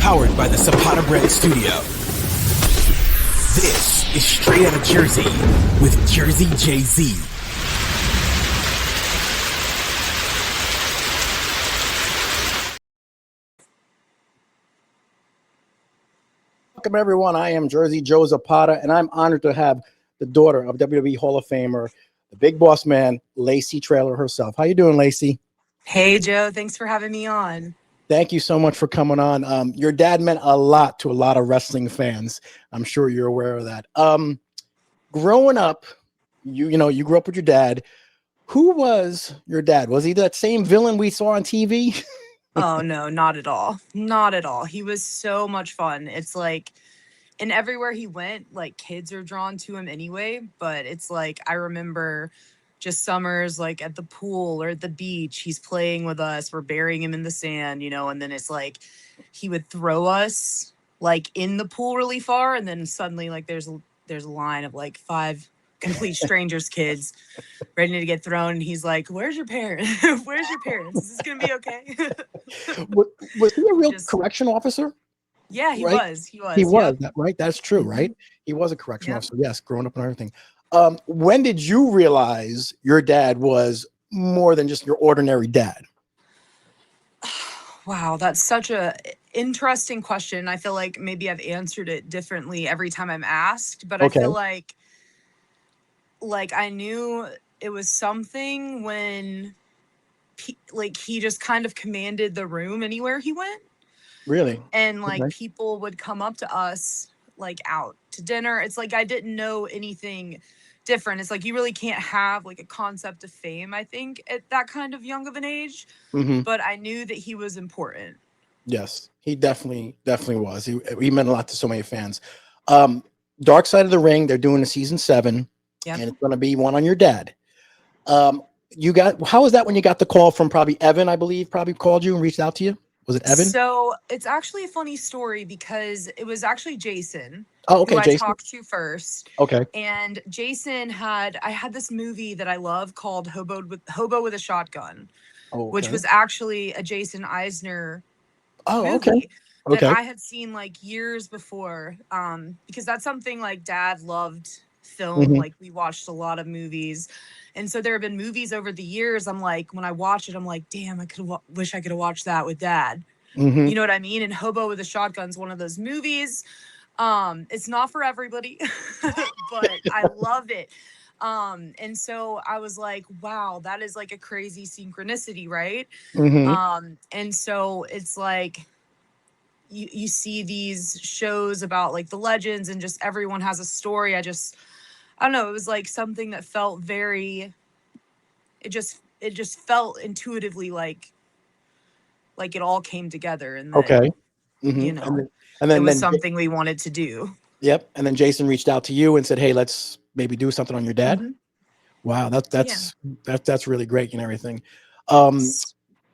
powered by the Zapata Brand Studio. This is Straight Outta JerZey with Jersey Jay-Z. Welcome, everyone. I am Jersey Joe Zapata, and I'm honored to have the daughter of WWE Hall of Famer, the big boss man, Lacy Traylor herself. How you doing, Lacy? Hey, Joe. Thanks for having me on. Thank you so much for coming on. Your dad meant a lot to a lot of wrestling fans. I'm sure you're aware of that. Growing up, you grew up with your dad. Who was your dad? Was he that same villain we saw on TV? Oh, no, not at all. Not at all. He was so much fun. It's like, and everywhere he went, like kids are drawn to him anyway. But it's like, I remember just summers, like at the pool or at the beach, he's playing with us. We're burying him in the sand, and then it's like he would throw us like in the pool really far. And then suddenly like there's a line of like 5 complete strangers, kids ready to get thrown. And he's like, where's your parents? Where's your parents? Is this going to be okay? Was he a real correction officer? Yeah, he right? was. He was. Yep. Right? That's true, right? He was a correction Yep. officer. Yes, growing up and everything. When did you realize your dad was more than just your ordinary dad? Wow, that's such a interesting question. I feel like maybe I've answered it differently every time I'm asked, but Okay. I feel like I knew it was something when he just kind of commanded the room anywhere he went. Really? And like Okay. people would come up to us like out to dinner. It's like I didn't know anything different. It's like you really can't have like a concept of fame, I think, at that kind of young of an age. Mm-hmm. But I knew that he was important. Yes, he definitely was. He meant a lot to so many fans. Dark Side of the Ring, they're doing a season 7, Yep. and it's going to be one on your dad. How was that when you got the call from probably Evan, I believe, probably called you and reached out to you? Was it Evan? So it's actually a funny story because it was actually Jason. Oh, okay, who I Jason. talked to first. Okay. And Jason I had this movie that I love called Hobo with a Shotgun, which was actually a Jason Eisner movie that I had seen like years before. Because that's something like Dad loved film. Mm-hmm. Like we watched a lot of movies. And so there have been movies over the years. I'm like, when I watch it, I'm like, damn, wish I could have watched that with Dad. Mm-hmm. You know what I mean? And Hobo with a Shotgun is one of those movies. It's not for everybody, but I love it. And so I was like, wow, that is like a crazy synchronicity, right? Mm-hmm. And so it's like you see these shows about like the legends and just everyone has a story. I don't know, it was like something that felt it just felt intuitively like it all came together, and that, Mm-hmm. And then it was something we wanted to do. Yep. And then Jason reached out to you and said, hey, let's maybe do something on your dad. Mm-hmm. Wow. That's really great and everything. Do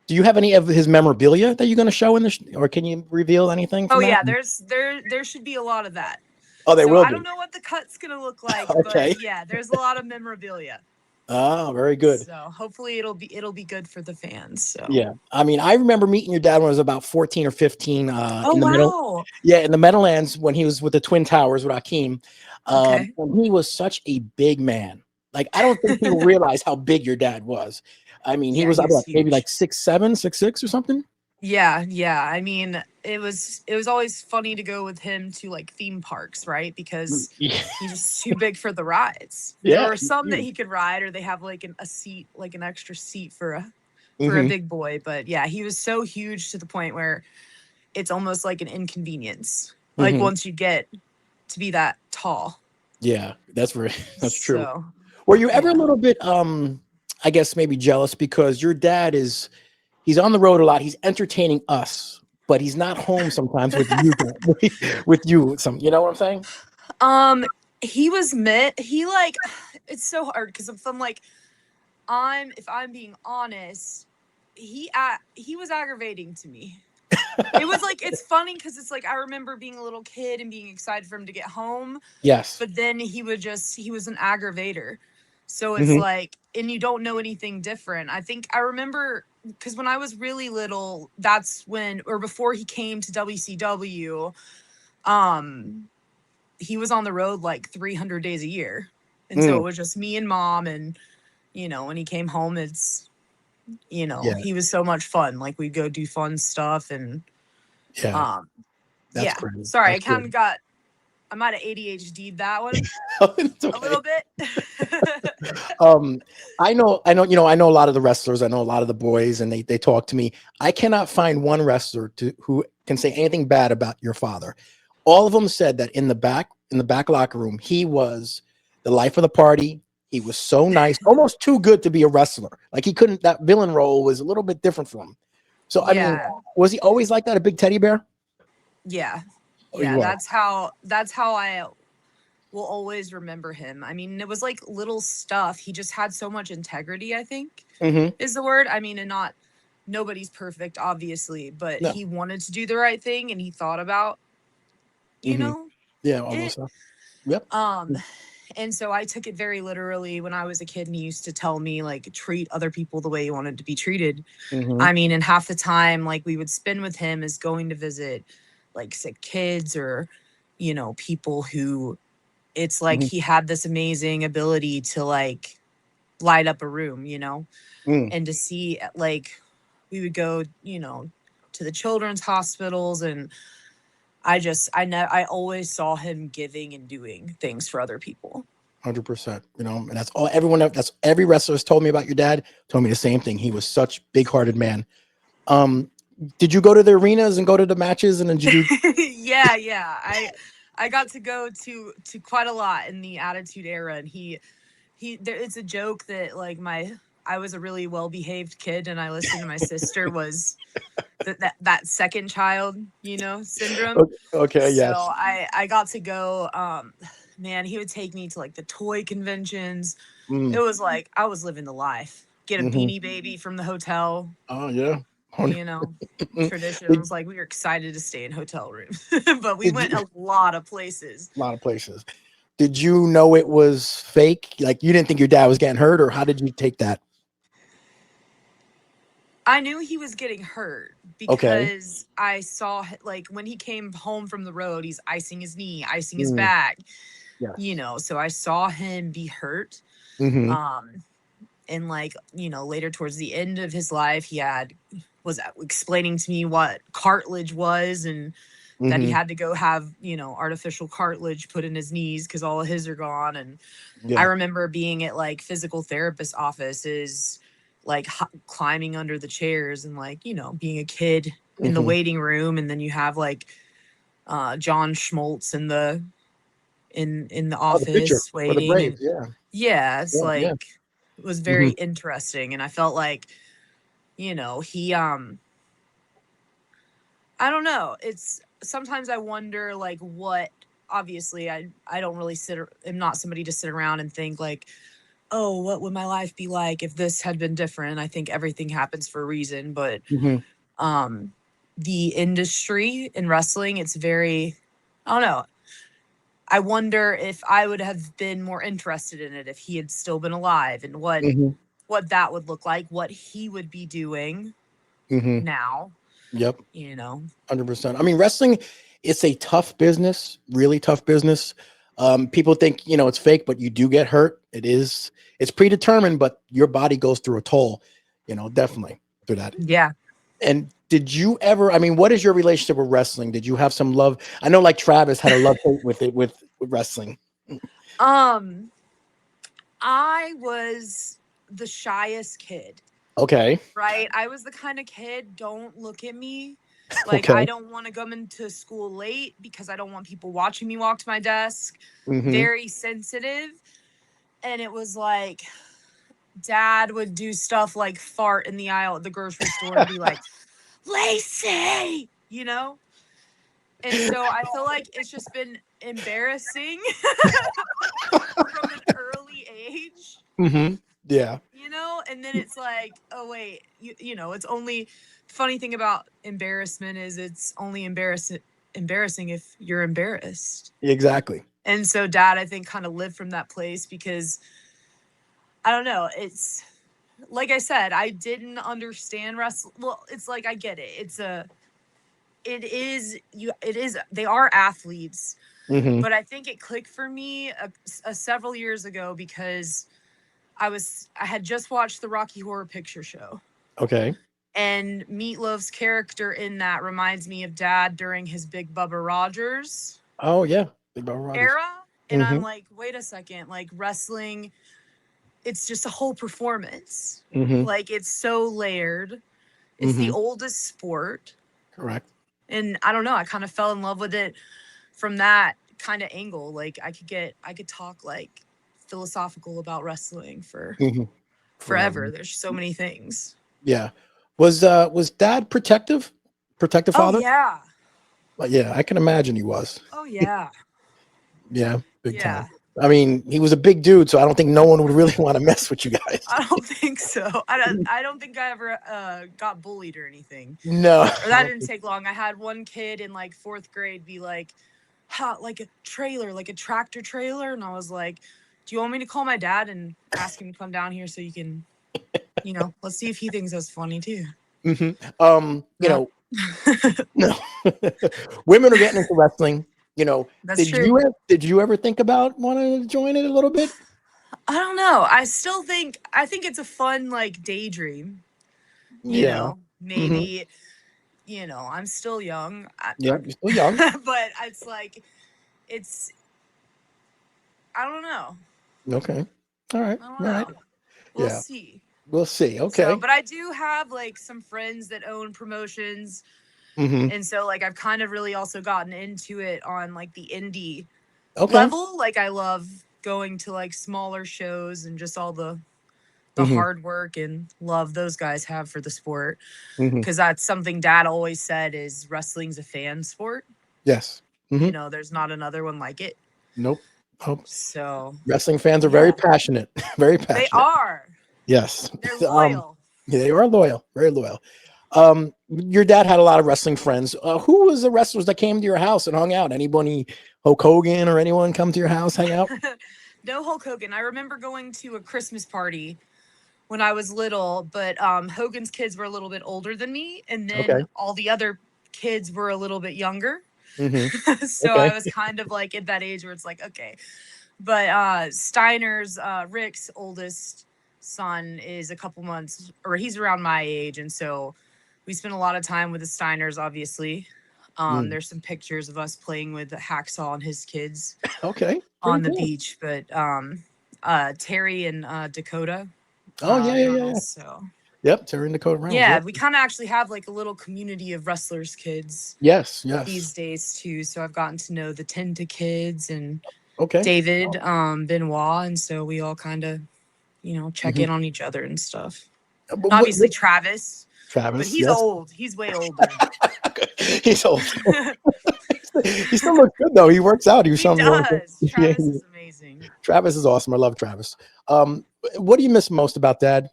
you have any of his memorabilia that you're going to show or can you reveal anything from yeah, that? there should be a lot of that. Oh, they will be. I don't know what the cut's going to look like, Okay. but yeah, there's a lot of memorabilia. Oh, very good. So hopefully it'll be good for the fans. So yeah, I mean, I remember meeting your dad when I was about 14 or 15. In the Meadowlands when he was with the Twin Towers with Akeem. And he was such a big man. Like I don't think people realize how big your dad was. I mean, he was maybe like 6'7", 6'6" or something. Yeah. I mean, it was always funny to go with him to like theme parks, right? Because he's too big for the rides. Yeah, there were some that he could ride, or they have like a seat, like an extra seat for a big boy. But yeah, he was so huge to the point where it's almost like an inconvenience. Like once you get to be that tall. Yeah, that's true. So, were you ever a little bit I guess maybe jealous because your dad he's on the road a lot. He's entertaining us, but he's not home sometimes with you. You know what I'm saying? He was it's so hard because if I'm being honest, he was aggravating to me. It was like, it's funny because it's like I remember being a little kid and being excited for him to get home. Yes. But then he was an aggravator. So it's like and you don't know anything different. I think I remember because when I was really little, that's when, or before he came to WCW, he was on the road like 300 days a year. And so it was just me and mom. And, you know, when he came home, it's, you know, he was so much fun. Like we'd go do fun stuff. And, that's crazy. Sorry, that's I kind of got, I might have ADHD'd that one okay. a little bit. I know, you know, I know a lot of the wrestlers. I know a lot of the boys, and they talk to me. I cannot find one wrestler who can say anything bad about your father. All of them said that in the back locker room, he was the life of the party. He was so nice, almost too good to be a wrestler. Like he couldn't, that villain role was a little bit different for him. So, I mean, was he always like that, a big teddy bear? Yeah. Oh, Yeah. That's how I will always remember him. I mean, it was like little stuff. He just had so much integrity, I think is the word. I mean, and nobody's perfect, obviously, but he wanted to do the right thing and he thought about, you know, almost. Yep. And so I took it very literally when I was a kid, and he used to tell me, like, treat other people the way you wanted to be treated. I mean, and half the time, like, we would spend with him is going to visit, like, sick kids or, you know, people who it's like he had this amazing ability to, like, light up a room, you know, and to see, like, we would go, you know, to the children's hospitals, and I always saw him giving and doing things for other people. 100%, you know, and that's all that's every wrestler has told me about your dad, told me the same thing. He was such big-hearted man. Did you go to the arenas and go to the matches, and then did you yeah. I got to go to quite a lot in the Attitude Era, and it's a joke that like I was a really well-behaved kid, and I listened to my sister was that second child, you know, syndrome. Okay, so yes. I got to go. Man, he would take me to like the toy conventions. It was like I was living the life. Get a Beanie Baby from the hotel. Oh yeah. You know, traditions. Like we were excited to stay in hotel rooms, but we went a lot of places. A lot of places. Did you know it was fake? Like you didn't think your dad was getting hurt, or how did you take that? I knew he was getting hurt because I saw, like, when he came home from the road, he's icing his knee, icing his back, you know, so I saw him be hurt. And like, you know, later towards the end of his life, was explaining to me what cartilage was, and that he had to go have, you know, artificial cartilage put in his knees because all of his are gone. And I remember being at like physical therapist offices, like climbing under the chairs and like, you know, being a kid in the waiting room. And then you have like John Schmaltz in the office waiting. The Braves, it's like it was very interesting. And I felt like, you know, he I don't know. It's sometimes I wonder like what, obviously I don't really am not somebody to sit around and think like, oh, what would my life be like if this had been different? I think everything happens for a reason, but the industry in wrestling, it's very, I don't know. I wonder if I would have been more interested in it if he had still been alive, and what that would look like, what he would be doing now. Yep. You know, 100%. I mean, wrestling, it's a tough business, really tough business. People think, you know, it's fake, but you do get hurt. It's predetermined, but your body goes through a toll, you know, definitely through that. Yeah. And did you ever, I mean, what is your relationship with wrestling? Did you have some love? I know like Travis had a love with it, with wrestling. I was the shyest kid. Okay. Right. I was the kind of kid, don't look at me. Like, I don't want to come into school late because I don't want people watching me walk to my desk. Very sensitive. And it was like, Dad would do stuff like fart in the aisle at the grocery store and be like, Lacy, you know? And so I feel like it's just been embarrassing from an early age. Yeah. You know, and then it's like, oh wait, you know, it's only, funny thing about embarrassment is it's only embarrassing if you're embarrassed. Exactly. And so Dad, I think, kind of lived from that place because I don't know. It's like I said, I didn't understand wrestling. Well, it's like I get it. It is. They are athletes, but I think it clicked for me several years ago because I had just watched the Rocky Horror Picture Show. Okay. And Meatloaf's character in that reminds me of Dad during his Big Bubba Rogers. Oh yeah, Big Bubba Rogers era. And I'm like, wait a second, like wrestling, it's just a whole performance. Like it's so layered. It's the oldest sport. Correct. And I don't know, I kind of fell in love with it from that kind of angle. Like I could talk like philosophical about wrestling for forever. There's so many things. Yeah. Was Dad protective father? Oh yeah. Yeah, I can imagine he was. Oh yeah. Yeah, big time. I mean, he was a big dude, so I don't think no one would really want to mess with you guys. I don't think so. I don't think I ever got bullied or anything. No. Or that didn't take long. I had one kid in like 4th grade be like, like a trailer, like a tractor trailer. And I was like, do you want me to call my dad and ask him to come down here so you can, let's see if he thinks that's funny too. You know, no. Women are getting into wrestling. That's true. Did you ever think about wanting to join it a little bit? I don't know. I think it's a fun like daydream. Maybe, I'm still young. You're still young. But it's like, I don't know. Okay. All right. I don't know. We'll see. We'll see. Okay. So, but I do have like some friends that own promotions. And so like I've kind of really also gotten into it on like the indie level. Like I love going to like smaller shows and just all the hard work and love those guys have for the sport. Because that's something Dad always said is wrestling's a fan sport. Yes. There's not another one like it. Nope. So wrestling fans are very passionate. Very passionate. They are. Yes. They're loyal. They are loyal. Very loyal. Your dad had a lot of wrestling friends. Who was the wrestlers that came to your house and hung out? Anybody, Hulk Hogan or anyone come to your house, hang out? No Hulk Hogan. I remember going to a Christmas party when I was little, but Hogan's kids were a little bit older than me, and then all the other kids were a little bit younger. So I was kind of like at that age where it's like, okay. But Steiner's, Rick's oldest son is a couple months, or he's around my age, and so we spent a lot of time with the Steiners, obviously. There's some pictures of us playing with Hacksaw and his kids on the beach. But Terry and Dakota. Oh, yeah. So. Yep, Terry and Dakota Reynolds. Yeah, we kind of actually have like a little community of wrestlers' kids. Yes. These days, too. So I've gotten to know the Tenta kids and Okay. David, Benoit, and so we all kind of, check in on each other and stuff. Obviously, Travis, but he's old. He's way older. He's old. He still looks good though. He works out. He does. Travis is amazing. Travis is awesome. I love Travis. What do you miss most about Dad?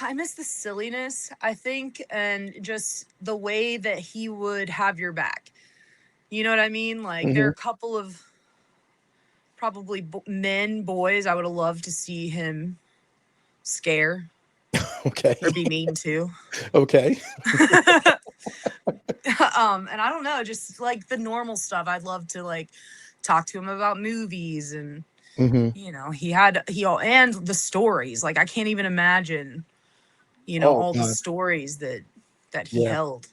I miss the silliness, I think, and just the way that he would have your back. You know what I mean? Like there are a couple of probably boys I would have loved to see him scare. Okay. Or be mean to. Okay. And I don't know, just like the normal stuff. I'd love to like talk to him about movies and and the stories. Like I can't even imagine, all the stories that he held.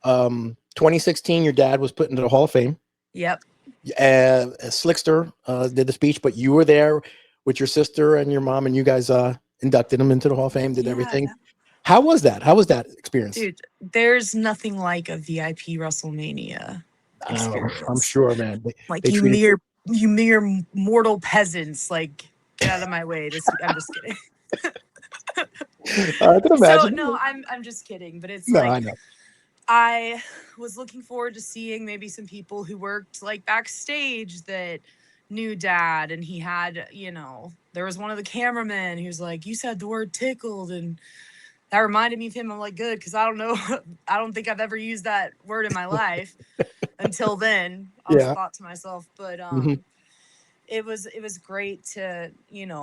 2016, your dad was put into the Hall of Fame. Yep. Slickster did the speech, but you were there with your sister and your mom, and you guys inducted him into the Hall of Fame, did everything. How was that? How was that experience? Dude, there's nothing like a VIP WrestleMania experience. I'm sure, man. You mere mortal peasants, like get out of my way. I'm just kidding. I can imagine. So no, I'm just kidding, but it's I know. I was looking forward to seeing maybe some people who worked like backstage that knew Dad, and he had, there was one of the cameramen who was like, you said the word tickled, and that reminded me of him. I'm like, good, because I don't know, I don't think I've ever used that word in my life until then. I thought to myself, but it was great to,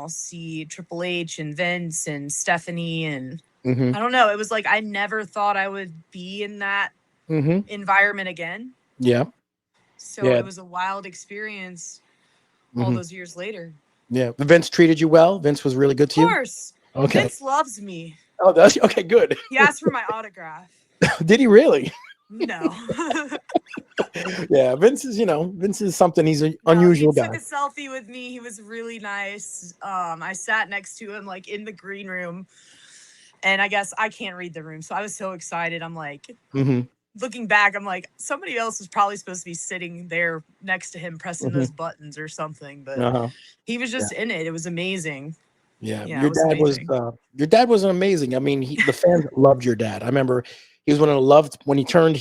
see Triple H and Vince and Stephanie, and I don't know, it was like I never thought I would be in that environment again. Yeah. So it was a wild experience all those years later. Yeah. Vince treated you well? Vince was really good to you? Of course. Okay. Vince loves me. Oh, does he? Okay, good. He asked for my autograph. Did he really? No. Yeah, Vince is something. He's an unusual guy. He took a selfie with me. He was really nice. I sat next to him like in the green room, and I guess I can't read the room, so I was so excited. I'm like, looking back, I'm like, somebody else was probably supposed to be sitting there next to him pressing those buttons or something, but he was just in it. It was amazing. Yeah, your dad was amazing. I mean, the fans loved your dad. I remember he was one of the loved when he turned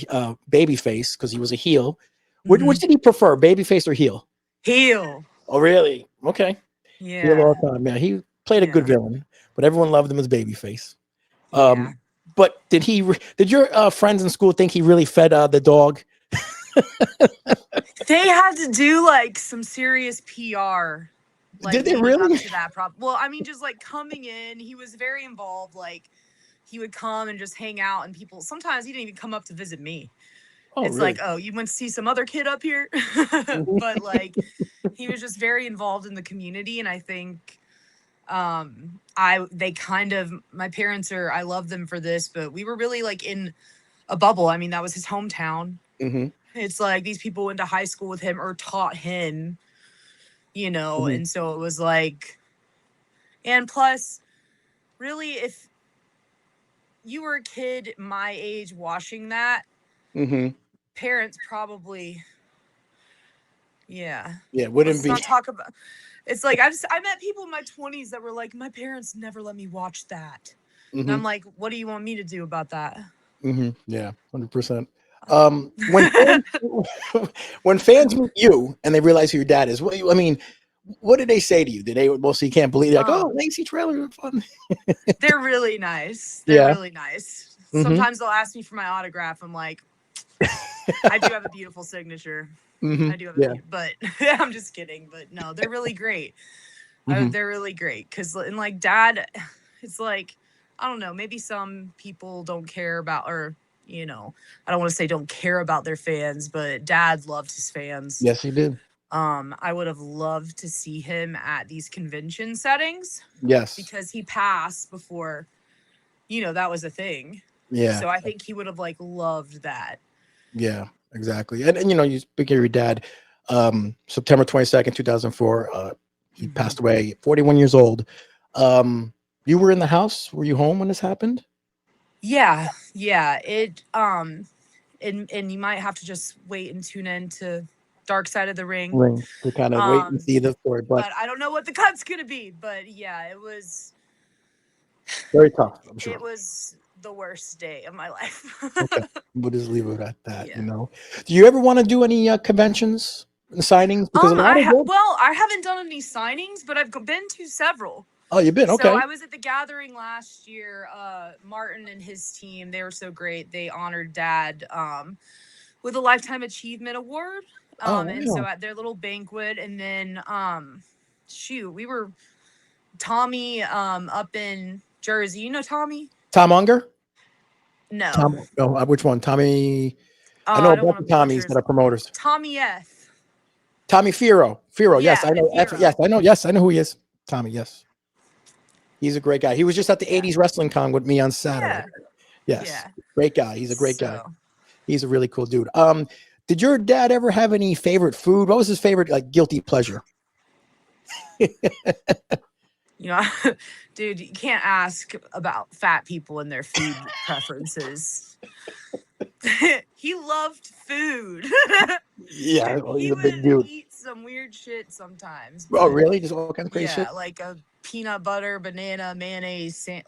babyface because he was a heel. Which did he prefer, babyface or heel? Heel. Oh, really? Okay. Yeah. Heel all the time. Yeah, he played a good villain, but everyone loved him as babyface. But did your friends in school think he really fed the dog? They had to do like some serious PR. Like, did they really? Up to that well, I mean, just like coming in, he was very involved. Like, he would come and just hang out, and people sometimes he didn't even come up to visit me. It's really? Like, oh, you went to see some other kid up here, but like, he was just very involved in the community, and I think, my parents I love them for this, but we were really like in a bubble. I mean, that was his hometown. It's like these people went to high school with him or taught him. And so it was like, and plus, really, if you were a kid my age watching that, parents probably, wouldn't be. Not talk about. It's like I met people in my 20s that were like, my parents never let me watch that, and I'm like, what do you want me to do about that? Yeah, 100%. When fans meet you and they realize who your dad is, I mean, what did they say to you? Did they mostly can't believe like, oh, Lacy Traylor, fun? They're really nice. They're really nice. Sometimes they'll ask me for my autograph. I'm like, I do have a beautiful signature. I do have but I'm just kidding. But no, they're really great. They're really great because, and like dad, it's like, I don't know, maybe some people don't care about, or I don't want to say don't care about their fans, but dad loved his fans. Yes, he did. I would have loved to see him at these convention settings. Yes. Because he passed before, that was a thing. Yeah. So I think he would have like loved that. Yeah, exactly. And you speak of your dad, September 22nd, 2004, he passed away, 41 years old. You were in the house? Were you home when this happened? Yeah. It and you might have to just wait and tune in to Dark Side of the Ring to kind of wait and see the story. But I don't know what the cut's gonna be. But yeah, it was very tough, I'm sure. It was the worst day of my life. Okay. We'll just leave it at that. Do you ever want to do any conventions and signings? Because I haven't done any signings, but I've been to several. Oh, you've been? Okay. So I was at the gathering last year. Martin and his team, they were so great. They honored Dad with a Lifetime Achievement Award. And so at their little banquet, and then we were Tommy up in Jersey. You know Tommy? Tom Unger? No. Which one? Tommy? I know both the Tommies that are promoters. Tommy F. Tommy Firo. Yeah, yes, I know. Yes, I know. Yes, I know who he is. Tommy. Yes, he's a great guy. He was just at the '80s Wrestling Con with me on Saturday. Yes, great guy. He's a great guy. He's a really cool dude. Did your dad ever have any favorite food? What was his favorite guilty pleasure? Dude, you can't ask about fat people and their food preferences. He loved food. Yeah, he a big dude. Eat some weird shit sometimes. Oh, really? Just all kinds of crazy shit? Yeah, like a peanut butter, banana, mayonnaise, he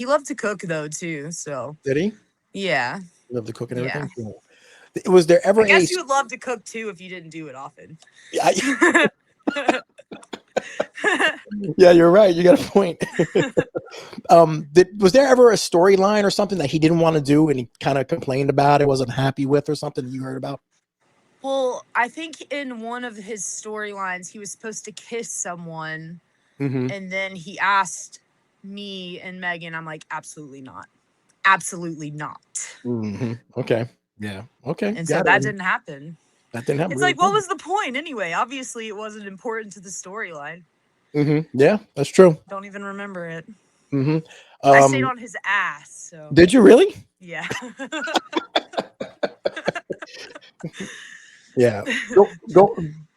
loved to cook though too. So did he? Yeah. He loved to cook and everything. Yeah. Cool. Was there ever? I guess you would love to cook too if you didn't do it often. Yeah. Yeah, you're right. You got a point. Was there ever a storyline or something that he didn't want to do and he kind of complained about it, wasn't happy with, or something you heard about? Well, I think in one of his storylines, he was supposed to kiss someone, and then he asked me and Megan. I'm like, absolutely not, absolutely not. Okay, yeah, okay, And so got it. that didn't happen. That didn't happen. It's Really like, what good. was the point anyway? Obviously, it wasn't important to the storyline. Yeah, that's true. Don't even remember it. Mm-hmm. I stayed on his ass. So Did you really? yeah. Yeah.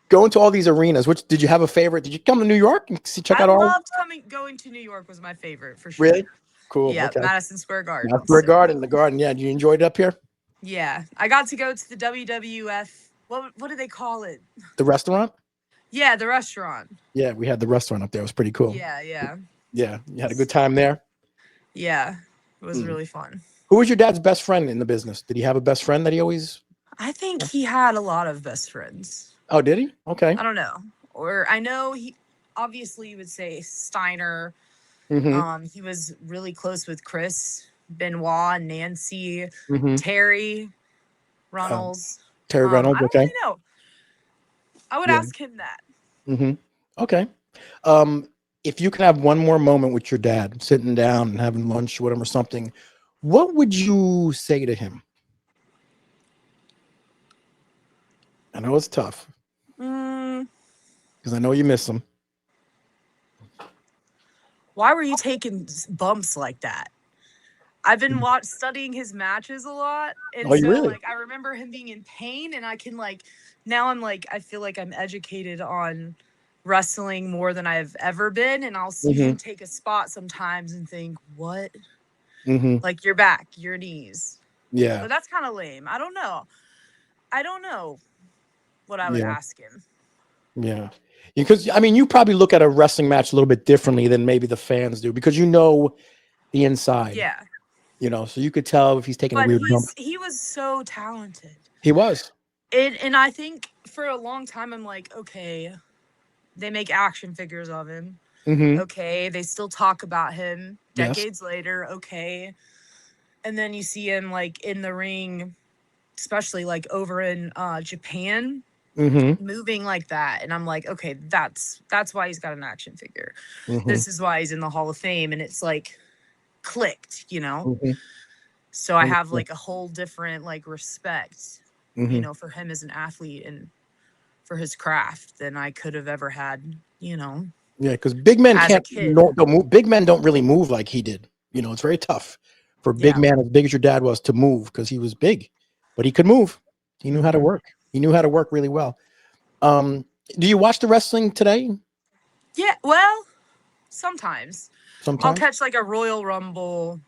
Go into all these arenas. Which did you have a favorite? Did you come to New York and check I out all? loved going to New York was my favorite for sure. Really? Cool. Yeah, Okay. Madison Square Garden. Now, the Garden. Yeah. You enjoyed it up here? Yeah, I got to go to the WWF. What do they call it? The restaurant? Yeah, the restaurant. Yeah, we had the restaurant up there. It was pretty cool. Yeah. Yeah. You had a good time there? Yeah, it was really fun. Who was your dad's best friend in the business? Did he have a best friend that he always? I think he had a lot of best friends. Oh, did he? Okay. I don't know. Or I know he obviously would say Steiner. He was really close with Chris, Benoit, Nancy, Terry Runnels. Terry Reynolds. I don't Okay. really know. I would ask him that. Okay. If you could have one more moment with your dad, sitting down and having lunch, whatever, something, what would you say to him? I know it's tough because I know you miss him. Why were you taking bumps like that? I've been studying his matches a lot, and so really? like I remember him being in pain, and I can now I'm I feel like I'm educated on wrestling more than I've ever been, and I'll see him take a spot sometimes and think, what? Like your back, your knees. Yeah. But that's kind of lame. I don't know what I would ask him. Yeah. Because I mean, you probably look at a wrestling match a little bit differently than maybe the fans do because you know the inside. Yeah. So you could tell if he's taking a weird bump. He was so talented. He was. And I think for a long time I'm like, okay, they make action figures of him. Okay, they still talk about him decades later. Okay. And then you see him in the ring, especially over in Japan, moving like that. And I'm like, okay, that's why he's got an action figure. This is why he's in the Hall of Fame. And it's clicked, So I have a whole different respect, for him as an athlete and for his craft than I could have ever had, Yeah, because big men don't move. Big men don't really move like he did. It's very tough for a big man as big as your dad was to move because he was big, but he could move. He knew how to work. He knew how to work really well. Do you watch the wrestling today? Yeah, well, sometimes. I'll catch a Royal Rumble.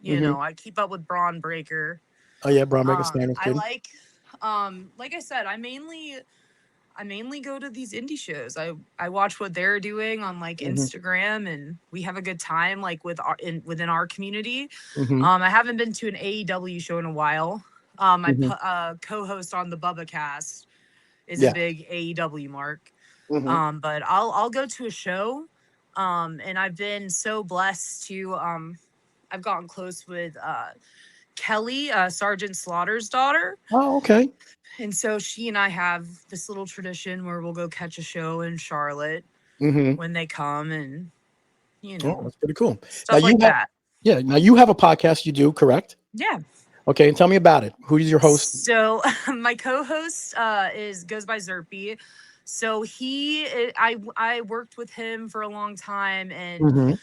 I keep up with Braun Breaker. Oh yeah, Braun Breaker Steiner. I like I said, I mainly go to these indie shows. I watch what they're doing on Instagram, and we have a good time within our community. I haven't been to an AEW show in a while. My co-host on the Bubba Cast is a big AEW mark. But I'll go to a show. And I've been so blessed to I've gotten close with Kelly, Sergeant Slaughter's daughter. Oh, okay. And so she and I have this little tradition where we'll go catch a show in Charlotte when they come, and Oh, that's pretty cool. Stuff that. Yeah. Now you have a podcast you do, correct? Yeah. Okay, and tell me about it. Who's your host? So my co-host goes by Zerpy. So I worked with him for a long time and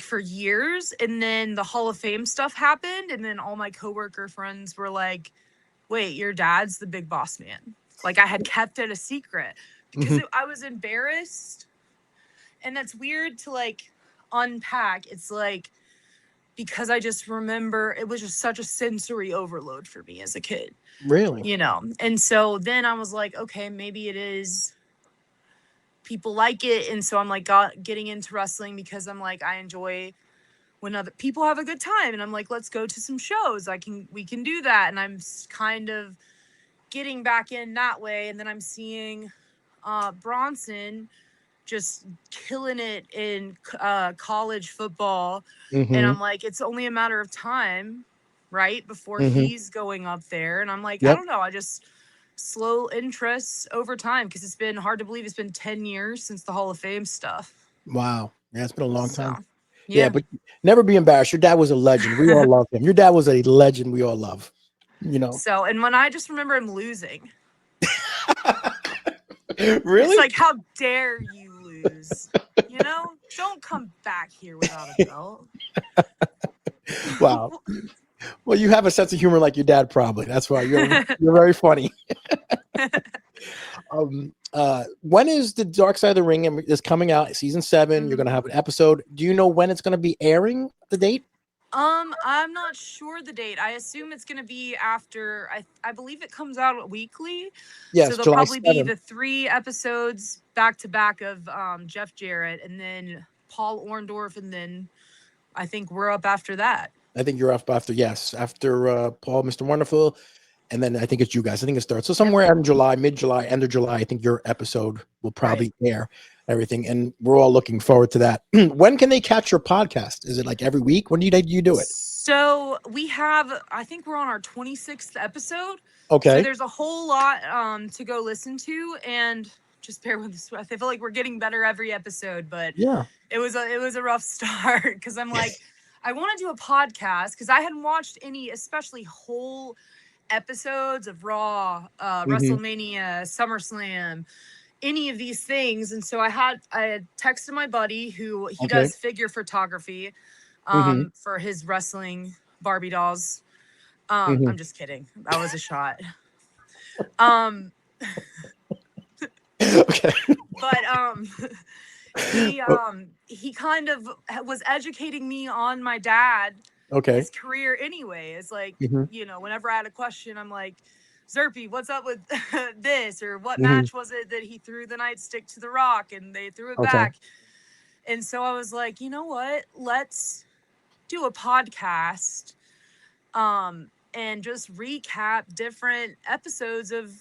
for years, and then the Hall of Fame stuff happened, and then all my coworker friends were like, wait, your dad's the big boss man. I had kept it a secret because I was embarrassed. And that's weird to unpack. It's because I just remember it was just such a sensory overload for me as a kid. Really? And so then I was like, okay, maybe it is. People like it. And so I'm getting into wrestling because I'm I enjoy when other people have a good time, and I'm let's go to some shows. We can do that. And I'm kind of getting back in that way. And then I'm seeing Bronson just killing it in college football. And I'm it's only a matter of time, right? Before he's going up there. And I'm I don't know. I just slow interest over time, because it's been hard to believe it's been 10 years since the Hall of Fame stuff. Wow. Yeah, it's been a long time. Yeah, but never be embarrassed. Your dad was a legend. We all love him. Your dad was a legend we all love. So, and when I just remember him losing. Really? It's like, how dare you lose? Don't come back here without a belt. Wow. Well, you have a sense of humor like your dad, probably. That's why you're very funny. When is the Dark Side of the Ring is coming out? Season 7. You're going to have an episode. Do you know when it's going to be airing? The date? I'm not sure the date. I assume it's going to be after. I believe it comes out weekly. Yes, so there'll July probably 7th. be the 3 episodes back to back of Jeff Jarrett, and then Paul Orndorff, and then I think we're up after that. I think you're up after Paul, Mr. Wonderful, and then I think it's you guys. I think it starts so somewhere in July, mid-July, end of July. I think your episode will probably air everything, and we're all looking forward to that. When can they catch your podcast? Is it like every week? When do you do it? So I think we're on our 26th episode. Okay. So there's a whole lot to go listen to, and just bear with us. I feel like we're getting better every episode, but yeah, it was a rough start, because I'm like, I want to do a podcast, because I hadn't watched any, especially whole episodes of Raw, WrestleMania, SummerSlam, any of these things. And so I had texted my buddy who does figure photography for his wrestling Barbie dolls. I'm just kidding. That was a shot. Okay. But he kind of was educating me on my dad, his career anyway. It's like, whenever I had a question, I'm like, Zerpy, what's up with this? Or what match was it that he threw the nightstick to the Rock and they threw it back? And so I was like, you know what? Let's do a podcast and just recap different episodes of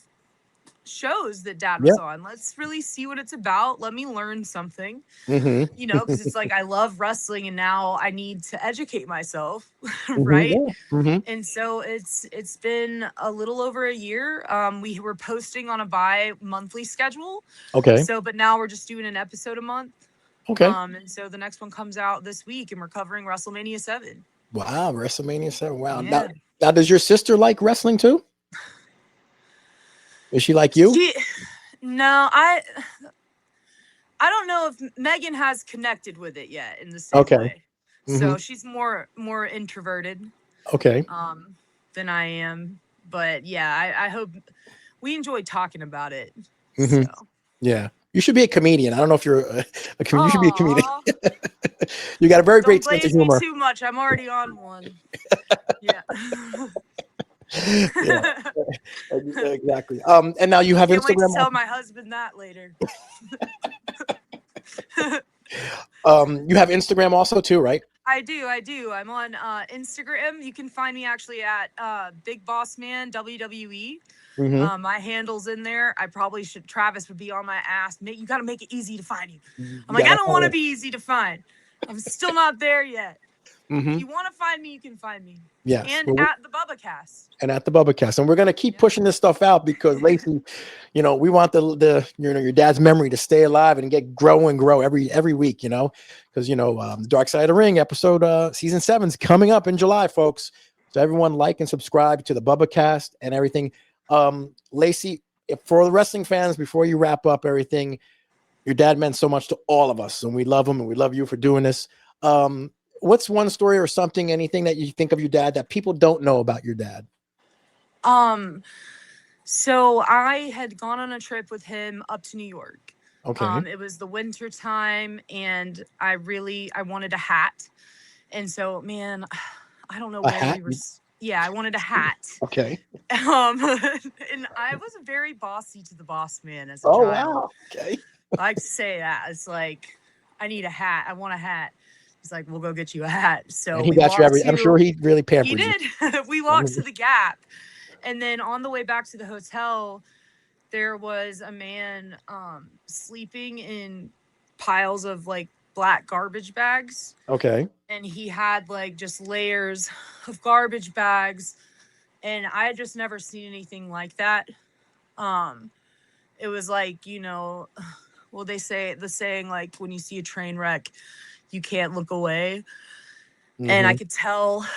shows that Dad was on. Let's really see what it's about. Let me learn something, because it's like, I love wrestling and now I need to educate myself. Right. And so it's been a little over a year. We were posting on a bi-monthly schedule. But now we're just doing an episode a month. And so the next one comes out this week, and we're covering WrestleMania 7. Wow, WrestleMania 7. Wow. Yeah. Now does your sister like wrestling too? Is she like you? No, I don't know if Megan has connected with it yet in the same way. So she's more introverted than I am. But yeah, I hope we enjoy talking about it. So. Yeah. You should be a comedian. I don't know if you're a comedian. You should be a comedian. You got a very great sense of humor. Don't blaze me too much. I'm already on one. Yeah. Yeah, exactly. And now you have Can't Instagram. Wait to tell my husband that later. You have Instagram also too, right? I do. I'm on Instagram. You can find me actually at Big Boss Man WWE. My handle's in there. I probably should. Travis would be on my ass. You got to make it easy to find you. I'm like, I don't want to be easy to find. I'm still not there yet. If you want to find me, you can find me. Yes. And at the Bubba Cast. And we're going to keep pushing this stuff out, because Lacy, we want the your dad's memory to stay alive and grow every week, because the Dark Side of the Ring episode season 7 is coming up in July, folks. So everyone like and subscribe to the Bubba Cast and everything. Lacy, for the wrestling fans, before you wrap up everything, your dad meant so much to all of us, and we love him and we love you for doing this. What's one story or something, anything that you think of your dad that people don't know about your dad? So I had gone on a trip with him up to New York. It was the winter time, and I wanted a hat. And so, man, I don't know where we were. Yeah, I wanted a hat. Okay. And I was very bossy to the boss man as a child. Wow. Okay. I like to say that. It's like, I need a hat. I want a hat. He's like, we'll go get you a hat. So he got you I'm sure he really pampered you. He did. We walked to the Gap. And then on the way back to the hotel, there was a man sleeping in piles of like black garbage bags. Okay. And he had like just layers of garbage bags. And I had just never seen anything like that. It was like, well, they say the saying, like, when you see a train wreck, you can't look away. And I could tell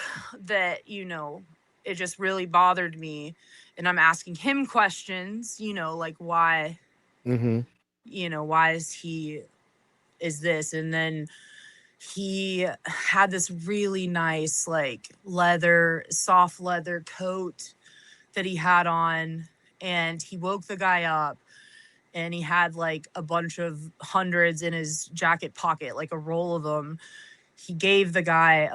that, it just really bothered me. And I'm asking him questions, like why, why is this? And then he had this really nice, like soft leather coat that he had on. And he woke the guy up and he had like a bunch of hundreds in his jacket pocket, like a roll of them. He gave the guy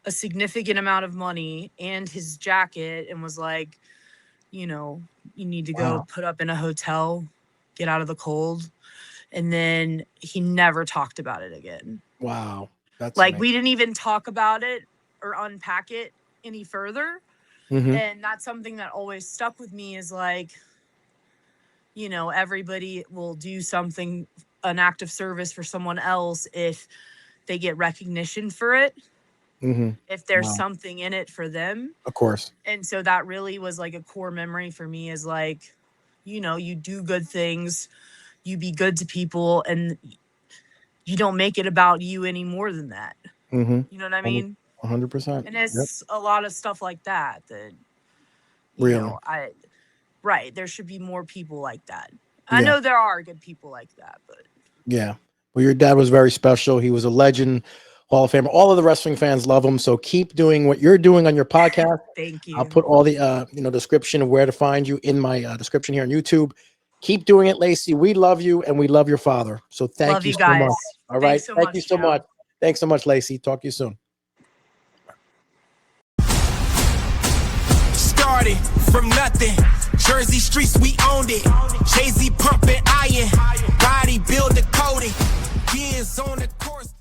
a significant amount of money and his jacket and was like, you need to go put up in a hotel, get out of the cold. And then he never talked about it again. Wow. That's like amazing. We didn't even talk about it or unpack it any further. And that's something that always stuck with me is like, everybody will do something, an act of service for someone else if they get recognition for it. If there's something in it for them. Of course. And so that really was like a core memory for me is like, you do good things, you be good to people, and you don't make it about you any more than that. You know what I mean? 100%. And it's a lot of stuff like that really? Right. There should be more people like that. I know there are good people like that, but yeah. Well, your dad was very special. He was a legend, Hall of Famer. All of the wrestling fans love him. So keep doing what you're doing on your podcast. Thank you. I'll put all the description of where to find you in my description here on YouTube. Keep doing it, Lacy. We love you and we love your father. So thank you so much. All right. Thank you so much. Thanks so much, Lacy. Talk to you soon. Started from nothing. Jersey streets, we owned it. JerZey pumping iron. Body builder coated. Years on the course.